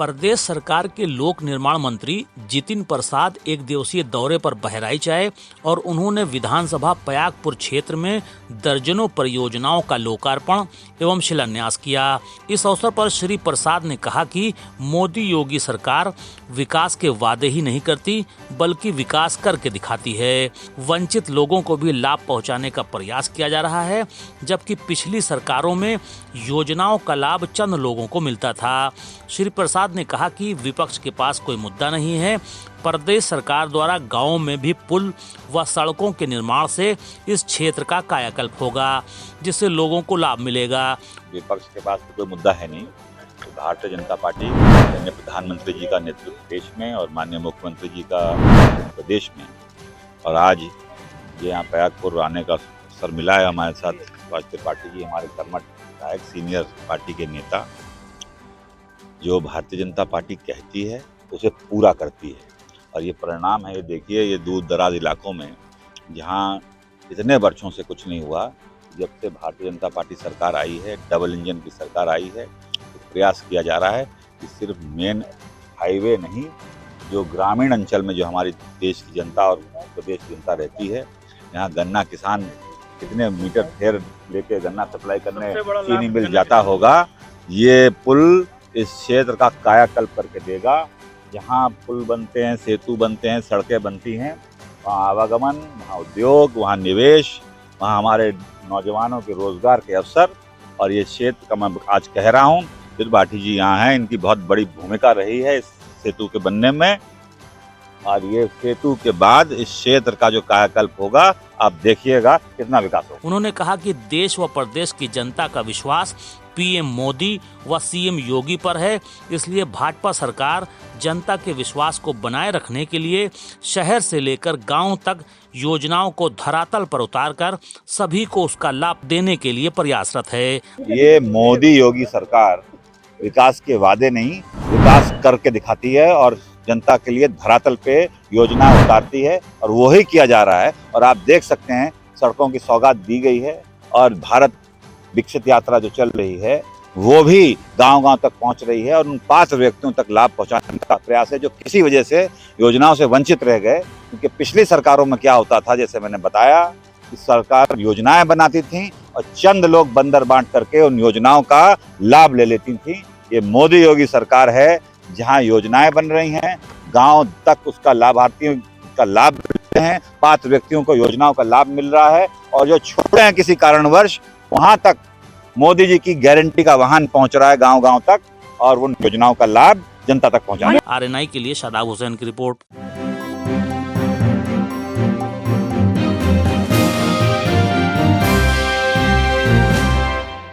प्रदेश सरकार के लोक निर्माण मंत्री जितिन प्रसाद एक दिवसीय दौरे पर बहराइच आए और उन्होंने विधानसभा पयागपुर क्षेत्र में दर्जनों परियोजनाओं का लोकार्पण एवं शिलान्यास किया। इस अवसर पर श्री प्रसाद ने कहा कि मोदी योगी सरकार विकास के वादे ही नहीं करती बल्कि विकास करके दिखाती है। वंचित लोगों को भी लाभ पहुंचाने का प्रयास किया जा रहा है, जबकि पिछली सरकारों में योजनाओं का लाभ चंद लोगों को मिलता था। श्री प्रसाद ने कहा कि विपक्ष के पास कोई मुद्दा नहीं है। प्रदेश सरकार द्वारा गांवों में भी पुल व सड़कों के निर्माण से इस क्षेत्र का कायाकल्प होगा, जिससे लोगों को लाभ मिलेगा। विपक्ष के पास तो कोई मुद्दा है नहीं। तो भारतीय जनता पार्टी माननीय प्रधानमंत्री जी का नेतृत्व देश में और माननीय मुख्यमंत्री जी का प्रदेश में, और आज ये यहाँ पयागपुर आने का अवसर मिला है हमारे साथ भाजपा पार्टी जी, हमारे कर्मठ विधायक, सीनियर पार्टी के नेता, जो भारतीय जनता पार्टी कहती है उसे पूरा करती है। और ये परिणाम है, ये देखिए, ये दूर दराज इलाकों में जहाँ इतने वर्षों से कुछ नहीं हुआ, जब से भारतीय जनता पार्टी सरकार आई है, डबल इंजन की सरकार आई है, तो प्रयास किया जा रहा है कि सिर्फ मेन हाईवे नहीं, जो ग्रामीण अंचल में जो हमारी देश की जनता और प्रदेश की जनता रहती है, यहाँ गन्ना किसान कितने मीटर फेर लेके गन्ना सप्लाई करने चीनी मिल जाता होगा, ये पुल इस क्षेत्र का कायाकल्प करके देगा। जहाँ पुल बनते हैं, सेतु बनते हैं, सड़कें बनती हैं, वहाँ आवागमन, वहाँ उद्योग, वहाँ निवेश, वहाँ हमारे नौजवानों के रोजगार के अवसर। और ये क्षेत्र का मैं आज कह रहा हूँ, त्रिपाठी जी यहाँ हैं, इनकी बहुत बड़ी भूमिका रही है इस सेतु के बनने में। और ये सेतु के बाद इस क्षेत्र का जो कायाकल्प होगा, आप देखिएगा कितना विकास होगा। उन्होंने कहा कि देश व प्रदेश की जनता का विश्वास पीएम मोदी व सीएम योगी पर है, इसलिए भाजपा सरकार जनता के विश्वास को बनाए रखने के लिए शहर से लेकर गांव तक योजनाओं को धरातल पर उतारकर सभी को उसका लाभ देने के लिए प्रयासरत है। ये मोदी योगी सरकार विकास के वादे नहीं, विकास करके दिखाती है और जनता के लिए धरातल पे योजना उतारती है, और वो ही किया जा रहा है। और आप देख सकते हैं, सड़कों की सौगात दी गई है, और भारत विकसित यात्रा जो चल रही है वो भी गांव-गांव तक पहुंच रही है, और उन पात्र व्यक्तियों तक लाभ पहुंचाने का प्रयास है जो किसी वजह से योजनाओं से वंचित रह गए। क्योंकि पिछली सरकारों में क्या होता था, जैसे मैंने बताया, कि सरकार योजनाएं बनाती थी और चंद लोग बंदर बांट करके उन योजनाओं का लाभ ले लेती थी। ये मोदी योगी सरकार है, जहाँ योजनाएं बन रही हैं, गांव तक उसका लाभार्थियों का लाभ मिलते हैं, पात्र व्यक्तियों को योजनाओं का लाभ मिल रहा है, और जो छोड़े हैं किसी कारणवश, वहां तक मोदी जी की गारंटी का वाहन पहुंच रहा है गांव-गांव तक, और उन योजनाओं का लाभ जनता तक पहुंचा। RNI के लिए शादाब हुसैन की रिपोर्ट।